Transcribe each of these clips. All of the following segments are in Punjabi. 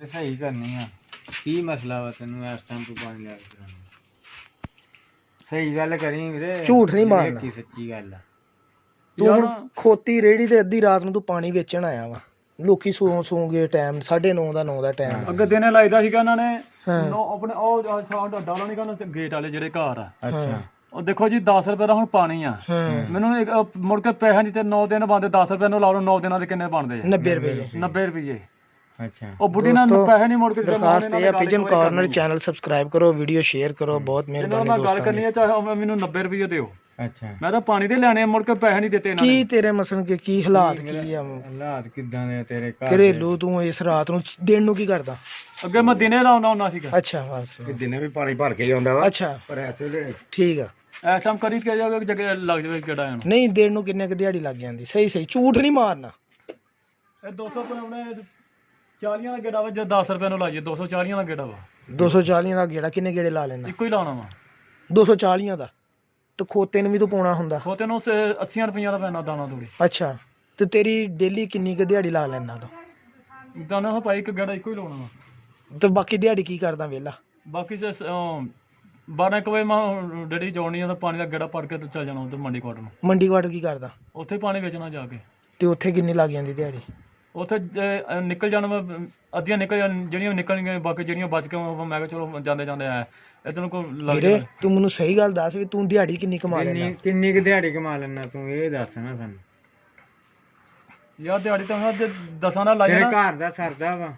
सही करनी है की मसला वा तेन इस टाइम तू पानी लै के पिलाना सही गल करी वीरे झूठ नहीं मारना की सच्ची गल है तू हुण खोती रेड़ी ते अद्धी रात ਨੂੰ ਤੂੰ ਪਾਣੀ ਵੇਚਣ ਆਇਆ ਵਾ ਲੋਕੀ ਸੌਂ ਗਏ ਟਾਈਮ 9:30 ਦਾ 9 ਦਾ ਟਾਈਮ ਅੱਗੇ ਦਿਨੇ ਲਾਈਦਾ ਸੀਗਾ ਇਹਨਾਂ ਨੇ ਆਪਣੇ ਉਹ ਸਾਊਂਡ ਡਾਲਾ ਨਹੀਂ ਕਰਨਾ ਗੇਟ ਵਾਲੇ ਜਿਹੜੇ ਘਰ ਆ अच्छा ਉਹ ਦੇਖੋ ਜੀ 10 ਰੁਪਏ ਦਾ ਹੁਣ ਪਾਣੀ ਆ ਮੈਨੂੰ ਮੁੜ ਕੇ ਪੈਸਾ ਨਹੀਂ ਤੇ 9 ਦਿਨ ਬੰਦੇ 10 ਰੁਪਏ ਨੂੰ ਲਾ ਲਓ 9 ਦਿਨਾਂ ਦੇ ਕਿੰਨੇ ਬਣਦੇ 90 ਰੁਪਏ 90 ਰੁਪਏ अच्छा ਉਹ ਬੁੱਢੀ ਨਾਲ ਪੈਸੇ ਨਹੀਂ ਮੁੜ ਕੇ ਦਰਖਾਸਤ ਇਹ ਆ ਪਿਜਨ ਕਾਰਨਰ ਚੈਨਲ ਸਬਸਕ੍ਰਾਈਬ ਕਰੋ ਵੀਡੀਓ ਸ਼ੇਅਰ ਕਰੋ ਬਹੁਤ ਮਿਹਰਬਾਨੀ ਮੈਂ ਗੱਲ ਕਰਨੀ ਹੈ ਚਾਹੇ ਮੈਨੂੰ 90 ਰੁਪਏ ਦਿਓ अच्छा ਮੈਂ ਤਾਂ ਪਾਣੀ ਦੇ ਲੈਣੇ ਮੁੜ ਕੇ ਪੈਸੇ ਨਹੀਂ ਦਿੱਤੇ ਇਹਨਾਂ ਕੀ ਤੇਰੇ ਮਸਲ ਕੇ ਕੀ ਹਾਲਾਤ ਕੀ ਆ हालात किदां दे तेरे घर ਘਰੇਲੂ ਤੂੰ ਇਸ ਰਾਤ ਨੂੰ ਦਿਨ ਨੂੰ ਕੀ ਕਰਦਾ ਅੱਗੇ ਮੈਂ ਦਿਨੇ ਲਾਉਣਾ ਹੁੰਦਾ ਸੀਗਾ ਅੱਛਾ ਬਸ ਦਿਨੇ ਵੀ ਪਾਣੀ ਭਰ ਕੇ ਆਉਂਦਾ ਵਾ ਅੱਛਾ ਪਰ ਇਸ ਵੇਲੇ ਠੀਕ ਆ ਇਸ ਟਾਈਮ ਕਰੀ ਕੇ ਜਾਵੇ ਜਗ੍ਹਾ ਲੱਗ ਜਾਵੇ ਕਿਹੜਾ ਇਹਨੂੰ ਨਹੀਂ ਦਿਨ ਨੂੰ ਕਿੰਨੇ ਕੁ ਦਿਹਾੜੀ ਲੱਗ ਜਾਂਦੀ ਸਹੀ ਸਹੀ ਝੂਠ ਨਹੀਂ ਮਾਰਨਾ ਇਹ 200 ਰੁਪਏ ਉਹਨੇ 40 ਦਾ ਗੇੜਾ ਵਾ ਜੇ 10 ਰੁਪਏ ਨੂੰ ਲਾਈਏ 240 ਦਾ ਗੇੜਾ ਵਾ 240 ਦਾ ਗੇੜਾ ਕਿੰਨੇ ਗੇੜੇ ਲਾ ਲੈਂਦਾ ਇੱਕੋ ਹੀ ਲਾਉਣਾ ਵਾ 240 ਦਾ ਤੇ ਖੋਤੇ ਨੂੰ ਵੀ ਤੂੰ ਪਾਉਣਾ ਹੁੰਦਾ ਉਹ ਤੈਨੂੰ 80 ਰੁਪਈਆ ਦਾ ਪੈਣਾ ਦਾਣਾ ਥੋੜੀ ਅੱਛਾ ਤੇ ਤੇਰੀ ਡੇਲੀ ਕਿੰਨੀ ਕੁ ਦਿਹਾੜੀ ਲਾ ਲੈਂਦਾ ਤੂੰ ਦਾਣਾ ਉਹ ਭਾਈ ਇੱਕ ਗੇੜਾ ਇੱਕੋ ਹੀ ਲਾਉਣਾ ਵਾ ਤੇ ਬਾਕੀ ਦਿਹਾੜੀ ਕੀ ਕਰਦਾ ਵਿਹਲਾ ਬਾਕੀ 12 ਵਜੇ ਮੈਂ ਡੇੜੀ ਜੋੜਨੀ ਆ ਤਾਂ ਪਾਣੀ ਦਾ ਗੇੜਾ ਭਰ ਕੇ ਤੇ ਚੱਲ ਜਾਣਾ ਉਧਰ ਮੰਡੀ ਕੁਆਟਰ ਨੂੰ ਮੰਡੀ ਕੁਆਟਰ ਕੀ ਕਰਦਾ ਉੱਥੇ ਪਾਣੀ ਵੇਚਣਾ ਜਾ ਕੇ ਤੇ ਉੱਥੇ ਕਿੰਨੀ ਲੱਗ ਜਾਂਦੀ ਦਿਹਾੜੀ ਉੱਥੇ ਨਿਕਲ ਜਾਣਾ ਮੈਂ ਅੱਧੀਆਂ ਨਿਕਲ ਜਿਹੜੀਆਂ ਨਿਕਲਣਗੀਆਂ ਬਾਕੀ ਜਿਹੜੀਆਂ ਬਚ ਕੇ ਮੈਂ ਕਿਹਾ ਚਲੋ ਜਾਂਦੇ ਜਾਂਦੇ ਆਇਆ ਇਧਰ ਕੋ ਲੱਗ ਵੀਰੇ ਤੂੰ ਮੈਨੂੰ ਸਹੀ ਗੱਲ ਦੱਸ ਵੀ ਤੂੰ ਦਿਹਾੜੀ ਕਿੰਨੀ ਕਮਾ ਲੈਂਦਾ किन्नी क दिहाड़ी कमा लेना तू ये दस ना सानू ਯਾਰ ਦਿਹਾੜੀ ਤਾਂ ਮੈਂ ਦਸਾਂ ਦਾ ਲਾਈ तेरे ਨਾ घर दा सरदा वा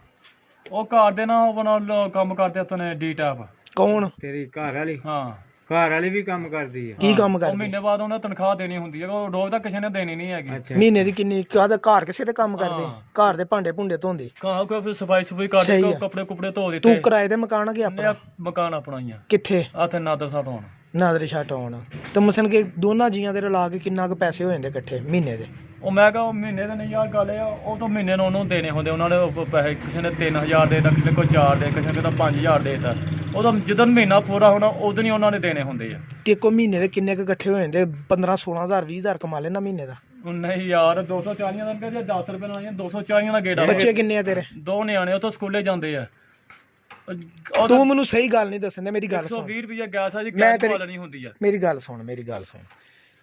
ਉਹ ਘਰ ਦੇ ਨਾ ਆਪਣਾ ਕੰਮ ਕਰਦੇ ਉੱਥੇ ਨੇ ਡੀ ਟੈਪ ਕੌਣ तेरी घर वाली ਹਾਂ घर वाली भी काम करदी है ਕੀ ਕੰਮ ਉਹ ਕਰਦੀ ਮਹੀਨੇ ਬਾਅਦ ਉਹਨਾਂ ਤਨਖਾਹ ਦੇਣੀ ਹੁੰਦੀ ਹੈ ਉਹ ਰੋਜ਼ ਤਾਂ ਕਿਸੇ ਨੇ ਦੇਣੀ ਨਹੀਂ ਹੈਗੀ अच्छा ਮਹੀਨੇ ਦੀ ਕਿੰਨੀ ਕਾਹਦਾ ਘਰ ਕਿਸੇ ਦੇ ਕੰਮ ਕਰਦੇ ਘਰ ਦੇ ਭਾਂਡੇ ਭੁੰਡੇ ਧੋਂਦੇ ਕਹਾਂ ਕੋਈ ਫਿਰ ਸਫਾਈ ਸੁਫਾਈ ਕਰ ਸਹੀ ਦੇ ਆ। ਕੱਪੜੇ ਕੁਪੜੇ ਧੋ ਦਿੱਤੇ ਤੂੰ ਕਿਰਾਏ ਦੇ ਮਕਾਨ ਕਿ ਆਪਣਾ ਮਕਾਨ ਆਪਣਾ ਹੀ ਆ ਕਿੱਥੇ ਆਥੇ ਨਾਦਰ ਸਾਹਿਬ ਹੋਣ ਨਾਦਰੇ ਛੱਟ ਆਉਣ ਤੇ ਮਸਨ ਕੇ ਦੋਨਾਂ ਜੀਆਂ ਦੇ ਰਲਾ ਕੇ ਕਿੰਨਾ ਕੁ ਪੈਸੇ ਹੋ ਜਾਂਦੇ ਇਕੱਠੇ ਮਹੀਨੇ ਦੇ ਉਹ ਮੈਂ ਕਿਹਾ ਉਹ ਮਹੀਨੇ ਦੇ ਨਹੀਂ ਯਾਰ ਗੱਲ ਆ ਉਹ ਤਾਂ ਮਹੀਨੇ ਨੂੰ ਉਹਨੂੰ ਦੇਣੇ ਹੁੰਦੇ ਉਹਨਾਂ ਨੇ ਉਹ ਪੈਸੇ ਕਿਸੇ ਨੇ 3000 ਦੇਤਾ ਕਿਸੇ ਕੋਲ 4 ਦੇ ਕਿਸੇ ਨੇ ਤਾਂ 5000 ਦੇਤਾ ਉਹ ਤਾਂ ਜਦੋਂ ਮਹੀਨਾ ਪੂਰਾ ਹੋਣਾ ਉਦੋਂ ਹੀ ਉਹਨਾਂ ਨੇ ਦੇਣੇ ਹੁੰਦੇ ਆ ਤੇ ਇੱਕੋ ਮਹੀਨੇ ਦੇ ਕਿੰਨੇ ਕੁ ਇਕੱਠੇ ਹੋ ਜਾਂਦੇ 15 16000 20000 ਕਮਾ ਲੈਣਾ ਮਹੀਨੇ ਦਾ ਉਹ ਨਹੀਂ ਯਾਰ 240 ਦਾ ਕਹਿੰਦੇ 10 ਰੁਪਏ ਲਾਈਆਂ 240 ਦਾ ਗੇੜਾ ਬੱਚੇ ਕਿੰਨੇ ਆ ਤੇਰੇ ਦੋ ਨਿਆਣੇ ਉਹ ਤਾਂ ਸਕੂਲੇ ਜਾਂਦੇ ਆ ਤੂੰ ਮੈਨੂੰ ਸਹੀ ਗੱਲ ਨਹੀਂ ਦੱਸਣ ਦੇ ਮੇਰੀ ਗੱਲ ਸੁਣ 120 ਰੁਪਏ ਗੈਸ ਆ ਜੀ ਮੈਂ ਗੈਸ ਤੇਰੀ- ਵਾਲਣੀ ਹੁੰਦੀ ਆ ਮੇਰੀ ਗੱਲ ਸੁਣ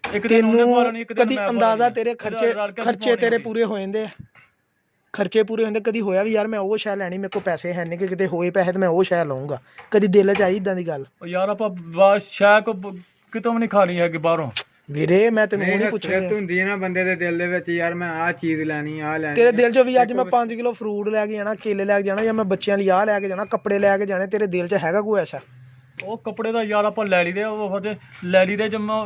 ਇੱਕ ਦਿਨ ਉਹਨੇ ਤੈਨੂੰ ਪਾਲਣੀ ਇੱਕ ਦਿਨ ਕਦੀ ਮੈਂ ਅੰਦਾਜ਼ਾ ਪਾਲਣੀ। ਤੇਰੇ ਰਲ ਕੇ ਖਰਚੇ ਤੇਰੇ ਪਾਉਣੀ ਪੂਰੇ ਹੋ ਜਾਂਦੇ ਆ ਖਰਚੇ ਪੂਰੇ ਹੁੰਦੇ ਕਦੀ ਹੋਇਆ ਵੀ ਯਾਰ ਮੈਂ ਉਹ ਸ਼ੈ ਲੈਣੀ ਮੇਰੇ ਕੋਲ ਪੈਸੇ ਹੈ ਨਹੀਂ ਕਿ ਕਿਤੇ ਹੋਏ ਪੈਸੇ ਤੇ ਮੈਂ ਉਹ ਸ਼ੈ ਲਵਾਂਗਾ ਕਦੀ ਦਿਲ 'ਚ ਆਈ ਇਦਾਂ ਦੀ ਗੱਲ ਉਹ ਯਾਰ ਆਪਾਂ ਸ਼ਾਇ ਕੋ ਕਿਤੋਂ ਵੀ ਨਹੀਂ ਖਾਣੀ ਹੈਗੀ ਬਾਹਰੋਂ ਵੀਰੇ ਮੈਂ ਤੈਨੂੰ ਉਹ ਨਹੀਂ ਪੁੱਛਿਆ हसरत हुंदी है ना बंदे दे दिल दे विच यार मैं आ चीज लैनी आ लैनी ਤੇਰੇ ਦਿਲ 'ਚ ਵੀ ਅੱਜ ਮੈਂ 5 ਕਿਲੋ ਫਰੂਟ ਲੈ ਕੇ ਜਾਣਾ ਕੇਲੇ ਲੈ ਕੇ ਜਾਣਾ ਜਾਂ ਮੈਂ ਬੱਚਿਆਂ ਲਈ ਆਹ ਲੈ ਕੇ ਜਾਣਾ ਕੱਪੜੇ ਲੈ ਕੇ ਜਾਣੇ ਤੇਰੇ ਦਿਲ 'ਚ ਹੈਗਾ ਕੋਈ ਐਸਾ ਉਹ ਕੱਪੜੇ ਦਾ ਯਾਰ ਆਪਾਂ ਲੈ ਲਈਦੇ ਉਹ ਫਿਰ ਲੈ ਲਈਦੇ ਜਮਾ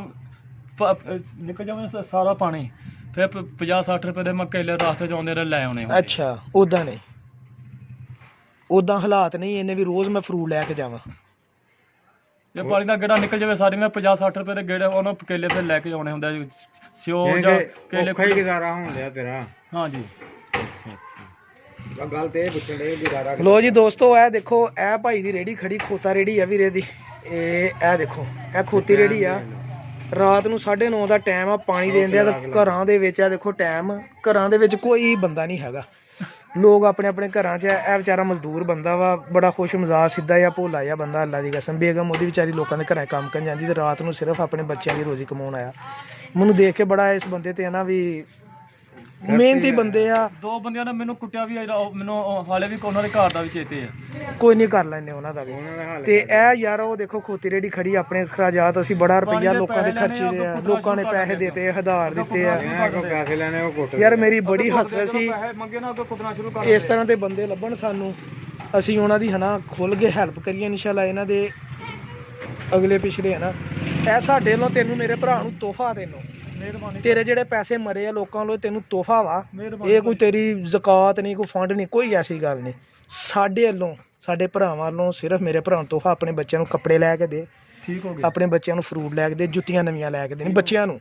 ਨਿਕਲ ਜਾਵੇ ਸਾਰਾ ਪਾਣੀ ਫਿਰ 50-60 ਰੁਪਏ ਦੇ ਮੈਂ ਕੇਲੇ ਰਾਸਤੇ 'ਚ ਆਉਂਦੇ ਰਹੇ ਲੈ ਆਉਣੇ ਹੁੰਦੇ। ਅੱਛਾ ਉਦਾਂ ਨਹੀਂ ਉਦਾਂ ਹਾਲਾਤ ਨਹੀਂ ਇਹਨੇ ਵੀ ਰੋਜ਼ ਮੈਂ ਫਰੂਟ ਲੈ ਕੇ ਜਾਵਾਂ ਜੇ ਪਾਣੀ ਦਾ ਗੇੜਾ ਨਿਕਲ ਜਾਵੇ ਸਾਰੀ ਮੈਂ 50-60 ਰੁਪਏ ਦੇ ਗੇੜੇ ਉਹਨਾਂ ਕੇਲੇ ਫਿਰ ਲੈ ਕੇ ਆਉਣੇ ਹੁੰਦੇ ਆ ਸਿਓ ਜਾਂ ਕੇਲੇ ਔਖਾ ਹੀ ਗੁਜ਼ਾਰਾ ਹੁੰਦਿਆ ਤੇਰਾ ਹਾਂਜੀ ਗੱਲ ਤੇ ਇਹ ਪੁੱਛਣ ਦੇ ਗੁਜ਼ਾਰਾ ਲੋ ਜੀ ਦੋਸਤੋ ਇਹ ਦੇਖੋ ਇਹ ਭਾਈ ਦੀ ਰੇੜੀ ਖੜੀ ਖੋਤਾ ਰੇੜੀ ਆ ਵੀਰੇ ਦੀ ਇਹ ਦੇਖੋ ਇਹ ਖੋਤੀ ਰੇੜੀ ਆ ਰਾਤ ਨੂੰ 9:30 ਦਾ ਟਾਈਮ ਆ ਪਾਣੀ ਦੇਂਦੇ ਆ ਤੇ ਘਰਾਂ ਦੇ ਵਿੱਚ ਆ ਦੇਖੋ ਟਾਈਮ ਘਰਾਂ ਦੇ ਵਿੱਚ ਕੋਈ ਬੰਦਾ ਨਹੀਂ ਹੈਗਾ ਲੋਕ ਆਪਣੇ ਆਪਣੇ ਘਰਾਂ 'ਚ ਇਹ ਵਿਚਾਰਾ ਮਜ਼ਦੂਰ ਬੰਦਾ ਵਾ ਬੜਾ ਖੁਸ਼ ਮਜ਼ਾਜ ਸਿੱਧਾ ਜਿਹਾ ਭੋਲਾ ਜਿਹਾ ਬੰਦਾ ਅੱਲਾ ਦੀ ਕਸਮ ਬੇਗਮ ਉਹਦੀ ਵਿਚਾਰੀ ਲੋਕਾਂ ਦੇ ਘਰਾਂ ਕੰਮ ਕਰਨ ਜਾਂਦੀ ਤੇ ਰਾਤ ਨੂੰ ਸਿਰਫ ਆਪਣੇ ਬੱਚਿਆਂ ਦੀ ਰੋਜ਼ੀ ਕਮਾਉਣ ਆਇਆ ਮੈਨੂੰ ਦੇਖ ਕੇ ਬੜਾ ਇਸ ਬੰਦੇ ਤੇ ਨਾ ਵੀ ਮਿਹਨਤੀ ਬੰਦੇ ਆ ਦੋ ਬੰਦਿਆਂ ਨੇ ਮੈਨੂੰ ਕੁੱਟਿਆ ਵੀ ਮੈਨੂੰ ਹਾਲੇ ਵੀ ਉਹਨਾਂ ਦੇ ਘਰ ਦਾ ਵੀ ਚੇਤੇ ਆ ਕੋਈ ਨਹੀਂ ਕਰ ਲੈਂਦੇ ਉਹਨਾਂ ਦਾ ਵੀ ਤੇ ਇਹ ਯਾਰ ਉਹ ਦੇਖੋ ਖੋਤੀ ਰੇੜੀ ਖੜੀ ਆਪਣੇ ਖਰਾਜਾਤ ਅਸੀਂ ਬੜਾ ਰੁਪਈਆ ਲੋਕਾਂ ਦੇ ਖਰਚੇ ਦੇ ਆ ਲੋਕਾਂ ਨੇ ਪੈਸੇ ਦਿੱਤੇ ਹਜ਼ਾਰ ਦਿੱਤੇ ਆ ਇਹਨਾਂ ਕੋ ਪੈਸੇ ਲੈਣੇ ਉਹ ਕੁੱਟ ਯਾਰ ਮੇਰੀ ਬੜੀ ਹਸਰਤ ਸੀ ਪੈਸੇ ਮੰਗੇ ਨਾ ਅੱਗੇ ਕੁੱਟਣਾ ਸ਼ੁਰੂ ਕਰ ਇਸ ਤਰ੍ਹਾਂ ਦੇ ਬੰਦੇ ਲੱਭਣ ਸਾਨੂੰ ਅਸੀਂ ਉਹਨਾਂ ਦੀ ਹਨਾ ਖੁੱਲ ਕੇ ਹੈਲਪ ਕਰੀਏ ਇਨਸ਼ਾਅੱਲਾ ਇਹਨਾਂ ਦੇ ਅਗਲੇ ਪਿਛਲੇ ਹਨਾ ਇਹ ਸਾਡੇ ਵੱਲੋਂ ਤੈਨੂੰ ਮੇਰੇ ਭਰਾ ਨੂੰ ਤੋਹਫਾ ਤੈਨੂੰ ਮਿਹਰਬਾਨੀ ਤੇਰੇ ਜਿਹੜੇ ਪੈਸੇ ਮਰੇ ਆ ਲੋਕਾਂ ਵੱਲੋਂ ਤੈਨੂੰ ਤੋਹਫਾ ਵਾ ਇਹ ਕੋਈ ਤੇਰੀ ਜ਼ਕਾਤ ਨਹੀਂ ਕੋਈ ਫੰਡ ਨਹੀਂ ਕੋਈ ਐਸੀ ਗੱਲ ਨਹੀਂ ਸਾਡੇ ਵੱਲੋਂ ਸਾਡੇ ਭਰਾਵਾਂ ਵੱਲੋਂ ਸਿਰਫ ਮੇਰੇ ਭਰਾ ਨੂੰ ਤੋਹਫਾ ਆਪਣੇ ਬੱਚਿਆਂ ਨੂੰ ਕੱਪੜੇ ਲੈ ਕੇ ਦੇ ਠੀਕ ਹੋ ਗਿਆ ਆਪਣੇ ਬੱਚਿਆਂ ਨੂੰ ਫਰੂਟ ਲੈ ਕੇ ਦੇ ਜੁੱਤੀਆਂ ਨਵੀਆਂ ਲੈ ਕੇ ਦੇਣੀ ਬੱਚਿਆਂ ਨੂੰ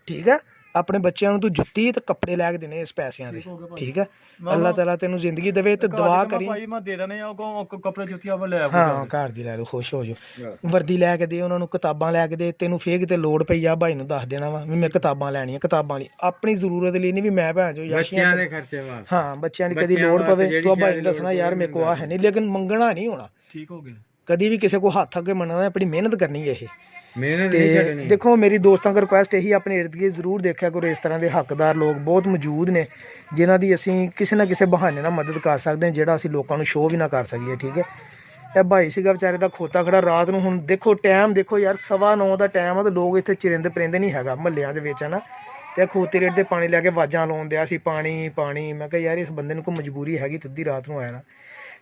ਠੀਕ ਆ ਆਪਣੇ ਬੱਚਿਆਂ ਨੂੰ ਤੂੰ ਜੁੱਤੀ ਤੇ ਕੱਪੜੇ ਲੈ ਕੇ ਦੇਣੇ ਇਸ ਪੈਸਿਆਂ ਦੇ, ਠੀਕ ਹੈ। ਅੱਲਾਹ ਤਾਲਾ ਤੈਨੂੰ ਜ਼ਿੰਦਗੀ ਦੇਵੇ ਤੇ ਦੁਆ ਕਰੀ। ਭਾਈ ਮੈਂ ਦੇ ਦੇਣੇ ਆ ਕੱਪੜੇ ਜੁੱਤੀਆਂ ਮੈਂ ਲੈ ਆਵਾਂ। ਹਾਂ ਘਰ ਦੀ ਲੈ ਲਓ, ਖੁਸ਼ ਹੋ ਜਾਓ। ਵਰਦੀ ਲੈ ਕੇ ਦੇ ਉਹਨਾਂ ਨੂੰ, ਕਿਤਾਬਾਂ ਲੈ ਕੇ ਦੇ। ਤੈਨੂੰ ਫੇਰ ਕਿਤੇ ਲੋੜ ਪਈ ਆ ਭਾਈ ਨੂੰ ਦੱਸ ਦੇਣਾ ਵਾ ਵੀ ਮੈਂ ਕਿਤਾਬਾਂ ਲੈਣੀਆਂ, ਕਿਤਾਬਾਂ ਲਈ ਆਪਣੀ ਜ਼ਰੂਰਤ ਲਈ ਨਹੀਂ ਵੀ ਮੈਂ ਭੈਣ ਜੋ ਬੱਚਿਆਂ ਦੇ ਖਰਚੇ ਵਾਸਤੇ। ਹਾਂ ਬੱਚਿਆਂ ਦੀ ਕਦੀ ਲੋੜ ਪਵੇ ਤੂੰ ਭਾਈ ਨੂੰ ਦੱਸਣਾ ਯਾਰ ਮੇਰੇ ਕੋਲ ਆ ਹੈ ਨਹੀਂ, ਲੇਕਿਨ ਮੰਗਣਾ ਨਹੀਂ ਹੋਣਾ। ਠੀਕ ਹੋ ਗਿਆ। ਕਦੀ ਵੀ ਕਿਸੇ ਕੋ ਹੱਥ ਅੱਗੇ ਮੰਨਣਾ, ਆਪਣੀ ਮਿਹਨਤ ਕਰਨੀ ਇਹ। ਮਿਹਨਤ ਨਹੀਂ ਤੇ ਛੱਡਣੀ। ਦੇਖੋ ਮੇਰੀ ਦੋਸਤਾਂ ਦਾ ਰਿਕੁਐਸਟ ਇਹੀ, ਆਪਣੇ ਇਰਦ ਗਿਰਦ ਜ਼ਰੂਰ ਦੇਖਿਆ ਕਰੋ। ਇਸ ਤਰ੍ਹਾਂ ਦੇ ਹੱਕਦਾਰ ਲੋਕ ਬਹੁਤ ਮੌਜੂਦ ਨੇ ਜਿਨ੍ਹਾਂ ਦੀ ਅਸੀਂ ਕਿਸੇ ਨਾ ਕਿਸੇ ਬਹਾਨੇ ਨਾਲ ਮਦਦ ਕਰ ਸਕਦੇ ਹਾਂ, ਜਿਹੜਾ ਅਸੀਂ ਲੋਕਾਂ ਨੂੰ ਸ਼ੋਅ ਵੀ ਨਾ ਕਰ ਸਕੀਏ, ਠੀਕ ਹੈ। ਇਹ ਭਾਈ ਸੀਗਾ ਵਿਚਾਰੇ ਦਾ ਖੋਤਾ ਖੜਾ ਰਾਤ ਨੂੰ। ਹੁਣ ਦੇਖੋ ਟਾਈਮ ਦੇਖੋ ਯਾਰ 9:15 ਦਾ ਟਾਈਮ ਆ ਤੇ ਲੋਕ ਇੱਥੇ ਚਰਿੰਦ ਪਰਿੰਦ ਨਹੀਂ ਹੈਗਾ ਮਹੱਲਿਆਂ ਦੇ ਵਿੱਚ, ਹੈ ਨਾ। ਤੇ ਖੋਤੀ ਰੇਟ ਦੇ ਪਾਣੀ ਲੈ ਕੇ ਆਵਾਜ਼ਾਂ ਲਾਉਣ ਦਿਆ ਸੀ, ਪਾਣੀ ਪਾਣੀ। ਮੈਂ ਕਿਹਾ ਯਾਰ ਇਸ ਬੰਦੇ ਨੂੰ ਕੋਈ ਮਜਬੂਰੀ ਹੈਗੀ, ਅੱਧੀ ਰਾਤ ਨੂੰ ਆਇਆ ਨਾ।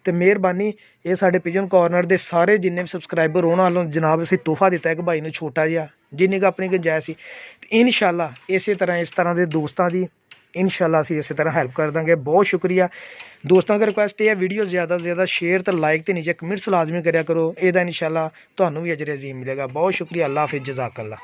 ਤੇ ਮਿਹਰਬਾਨੀ ਇਹ ਸਾਡੇ ਪਿਜਨ ਕਾਰਨਰ ਦੇ ਸਾਰੇ ਜਿੰਨੇ ਵੀ ਸਬਸਕ੍ਰਾਈਬਰ ਉਹਨਾਂ ਵੱਲੋਂ ਜਨਾਬ ਅਸੀਂ ਤੋਹਫਾ ਦਿੱਤਾ ਇੱਕ ਭਾਈ ਨੂੰ, ਛੋਟਾ ਜਿਹਾ, ਜਿੰਨੀ ਕੁ ਆਪਣੀ ਗੁੰਜਾਇਸ਼ ਸੀ। ਇਨਸ਼ਾਅੱਲਾ ਇਸੇ ਤਰ੍ਹਾਂ ਇਸ ਤਰ੍ਹਾਂ ਦੇ ਦੋਸਤਾਂ ਦੀ ਇਨਸ਼ਾਅੱਲਾ ਅਸੀਂ ਇਸੇ ਤਰ੍ਹਾਂ ਹੈਲਪ ਕਰ ਦਾਂਗੇ। ਬਹੁਤ ਸ਼ੁਕਰੀਆ ਦੋਸਤਾਂ ਦਾ। ਰਿਕੁਐਸਟ ਇਹ ਹੈ ਵੀਡੀਓ ਜ਼ਿਆਦਾ ਤੋਂ ਜ਼ਿਆਦਾ ਸ਼ੇਅਰ ਤੇ ਲਾਈਕ ਤੇ ਨੀਚੇ ਕਮੈਂਟਸ ਲਾਜ਼ਮੀ ਕਰਿਆ ਕਰੋ। ਇਹਦਾ ਇਨਸ਼ਾਅੱਲਾ ਤੁਹਾਨੂੰ ਵੀ ਅਜਰ ਅਜ਼ੀਮ ਮਿਲੇਗਾ। ਬਹੁਤ ਸ਼ੁਕਰੀਆ। ਅੱਲਾ ਹਾਫਿਜ਼, ਜਜ਼ਾਕੱਲਾ।